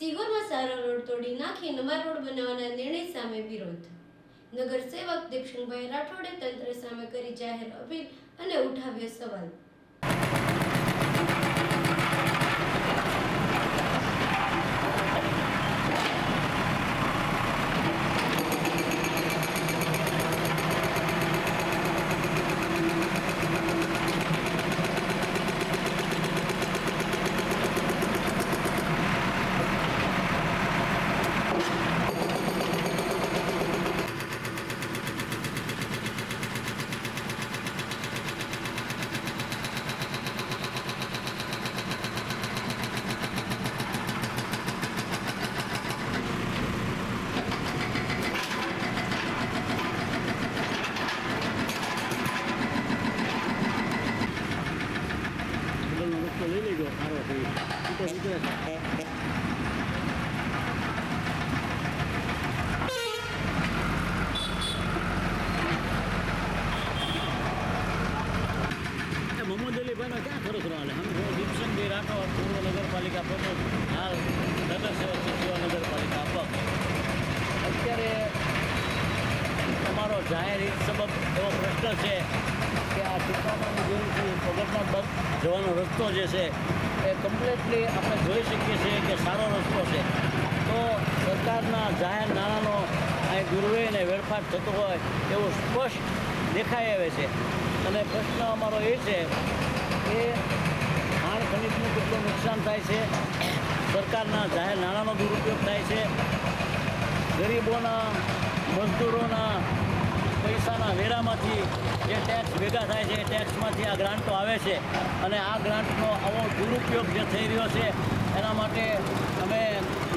સિહોરમાં સારો રોડ તોડી નાખી નવા રોડ બનાવવાના નિર્ણય સામે વિરોધ. નગરસેવક દીપસિંહભાઈ રાઠોડે તંત્ર સામે કરી જાહેર અપીલ અને ઉઠાવ્યો સવાલ. મોહમ્મદ અલી ભાઈનો ક્યાં ખરો હાલે? હું દીપસિંહભાઈ રાઠોડ, પૂર્વ નગરપાલિકા પ્રમુખ, હાલ નગરસેવક નગરપાલિકા અપક્ષ. અત્યારે અમારો જાહેર હિત સબબ એવો પ્રશ્ન છે કે આ ચિત્રામાની જેવી પગથના જવાનો રસ્તો જે છે એ કમ્પ્લીટલી આપણે જોઈ શકીએ છીએ કે સારો રસ્તો છે. તો સરકારના જાહેર નાણાંનો અહીં દુર્વ્યય અને વેડફાટ થતો હોય એવું સ્પષ્ટ દેખાઈ આવે છે. અને પ્રશ્ન અમારો એ છે કે ખાણ ખનીજનું કેટલું નુકસાન થાય છે, સરકારના જાહેર નાણાંનો દુરુપયોગ થાય છે, ગરીબોના મજદૂરોના પૈસાના વેરામાંથી જે ટેક્સ ભેગા થાય છે એ ટેક્સમાંથી આ ગ્રાન્ટો આવે છે અને આ ગ્રાન્ટનો આવો દુરુપયોગ જે થઈ રહ્યો છે એના માટે અમે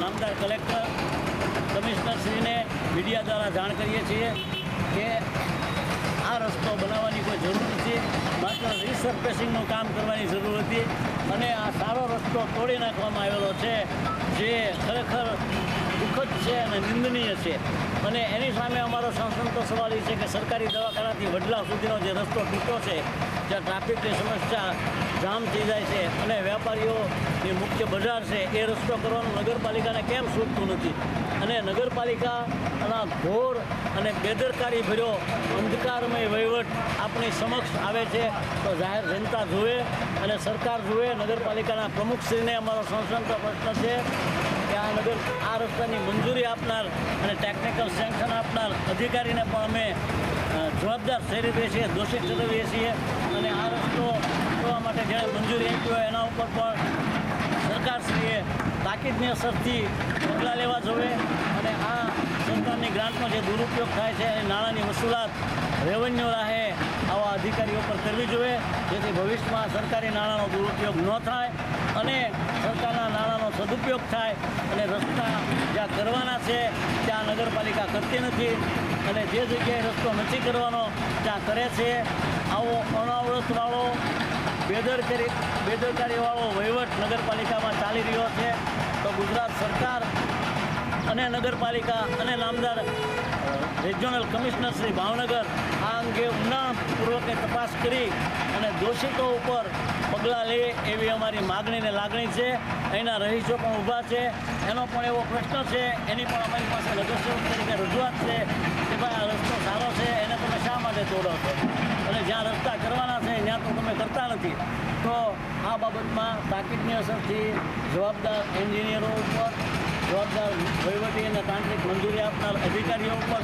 નામદાર કલેક્ટર કમિશનરશ્રીને મીડિયા દ્વારા જાણ કરીએ છીએ કે આ રસ્તો બનાવવાની કોઈ જરૂર નથી, માત્ર રિસર્ફેસિંગનું કામ કરવાની જરૂર હતી. અને આ સારો રસ્તો તોડી નાખવામાં આવેલો છે જે ખરેખર દુઃખદ છે અને નિંદનીય છે. અને એની સામે અમારો સણસણતો સવાલ એ છે કે સરકારી દવાખાનાથી વડલા સુધીનો જે રસ્તો તૂટ્યો છે, જ્યાં ટ્રાફિકની સમસ્યા જામ થઈ જાય છે અને વેપારીઓની મુખ્ય બજાર છે, એ રસ્તો કરવાનું નગરપાલિકાને કેમ સૂચતું નથી? અને નગરપાલિકાના ઘોર અને બેદરકારી ભર્યો અંધકારમય વહીવટ આપણી સમક્ષ આવે છે તો જાહેર જનતા જુએ અને સરકાર જુએ. નગરપાલિકાના પ્રમુખશ્રીને અમારો સણસણતો પ્રશ્ન છે કે આ રસ્તાની મંજૂરી આપનાર અને ટેકનિકલ સેન્કશન આપનાર અધિકારીને પણ અમે જવાબદાર ઠેરવીએ છીએ, દોષિત ઠેરવીએ છીએ. અને આ રસ્તો કરવા માટે જેણે મંજૂરી આપી હોય એના ઉપર પણ સરકારશ્રીએ તાકીદની અસરથી પગલાં લેવા જોઈએ. અને આ સરકારની ગ્રાન્ટનો જે દુરુપયોગ થાય છે એ નાણાંની વસૂલાત રેવન્યુ રાહે આવા અધિકારીઓ પર કરવી જોઈએ, જેથી ભવિષ્યમાં સરકારી નાણાંનો દુરુપયોગ ન થાય અને સરકારના નાણાંનો સદુપયોગ થાય. અને રસ્તા જ્યાં કરવાના છે ત્યાં નગરપાલિકા કરતી નથી અને જે જગ્યાએ રસ્તો નથી કરવાનો ત્યાં કરે છે. આવો અનાવૃતવાળો બેદરકારીવાળો વહીવટ નગરપાલિકામાં ચાલી રહ્યો છે. તો ગુજરાત સરકાર અને નગરપાલિકા અને નામદાર રિજનલ કમિશનર શ્રી ભાવનગર આ અંગે ઊંડાણપૂર્વકની તપાસ કરી અને દોષિતો ઉપર પગલાં લે એવી અમારી માગણી ને લાગણી છે. અહીંના રહીશો પણ ઊભા છે, એનો પણ એવો પ્રશ્ન છે, એની પણ અમારી પાસે નગરસેવક તરીકે રજૂઆત છે કે ભાઈ આ રસ્તો સારો છે, એને તમે શા માટે તોડો છો? અને જ્યાં રસ્તા કરવાના છે ત્યાં તો તમે કરતા નથી. તો આ બાબતમાં તાકીદની અસરથી જવાબદાર એન્જિનિયરો ઉપર, જવાબદાર વહીવટી અને તાંત્રિક મંજૂરી આપનાર અધિકારીઓ ઉપર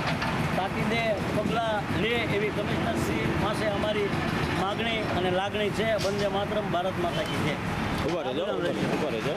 તાકીદે પગલાં લે એવી કમિશનરશ્રી પાસે અમારી માગણી અને લાગણી છે. વંદે માતરમ, ભારત માતા કી જય. ઉભા રહેજો.